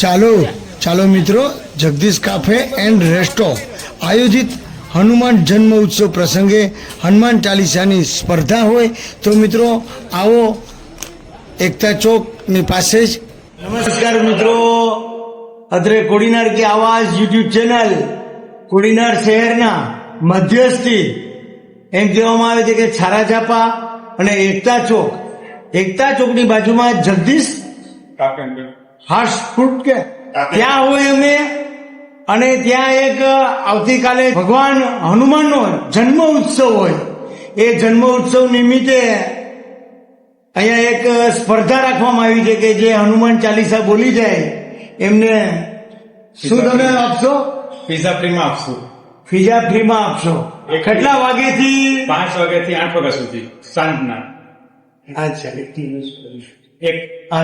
ચાલો મિત્રો, Jagdish cafe and resto આયોજિત હનુમાન જન્મ ઉત્સવ પ્રસંગે હનુમાન ચાલીસાની સ્પર્ધા હોય તો મિત્રો આવો એકતા ચોકની પાસે જ. નમસ્કાર મિત્રો, અત્રે કોડીનાર की आवाज યુટ્યુબ ચેનલ કોડીનાર શહેરના મધ્યસ્થી એમ કહેવામાં આવે છે કે છારાઝાપા અને એકતા ચોકની બાજુમાં જગદીશ ફાસ્ટ ફૂડ કે ત્યાં હોય અમે, અને ત્યાં એક આવતીકાલે ભગવાન હનુમાનનો જન્મ ઉત્સવ હોય. એ જન્મ ઉત્સવ નિમિત્તે અહીંયા એક સ્પર્ધા રાખવામાં આવી છે કે જે હનુમાન ચાલીસા બોલી જાય એમને શું તમે આપશો? પીઝા ફ્રીમાં આપશું. પીઝા ફ્રીમાં આપશો. કેટલા વાગ્યાથી? 5 વાગ્યાથી 8 વાગ્યા સુધી સાંજના. અચ્છા,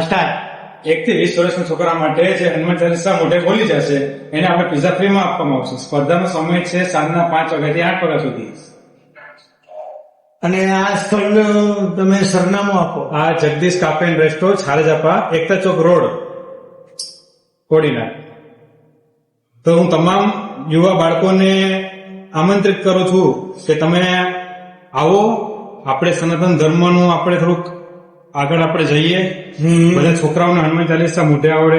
સ્ટાર્ટ. 1 થી 20 વર્ષના છોકરા માટે જે હનુમાન ચાલીસા મોઢે બોલી જશે એને આપણે પીઝા ફ્રીમાં આપવામાં આવશે. સ્પર્ધાનો સમય છે સાંજના 5 વાગ્યાથી 8 વાગ્યા સુધી. અને આ સ્થળનું તમે સરનામું આપો. આ Jagdish cafe and resto, Chharazapa, Ekta Chowk road, Kodinar. તો હું તમામ યુવા બાળકોને આમંત્રિત કરું છું કે તમે આવો, આપણે સનાતન ધર્મનું આપણે થોડુંક આગળ આપણે જઈએ. બધા છોકરાઓને હનુમાન ચાલીસા મોઢે આવડે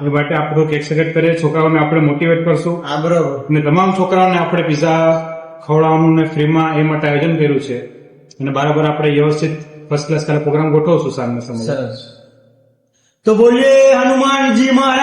એ માટે આપણે થોડુંક એક્સેપ્ટ કરીએ. છોકરાઓને આપણે મોટિવેટ કરશું. બરોબર. અને તમામ છોકરાઓને આપણે પીઝા ખવડાવવાનું ને ફ્રીમાં એ માટે આયોજન કર્યું છે. અને બરાબર આપણે વ્યવસ્થિત ફર્સ્ટ ક્લાસ કાલે પ્રોગ્રામ ગોઠવશું સાંજના સમયે. સરસ. તો બોલીએ હનુમાનજી મહારાજ.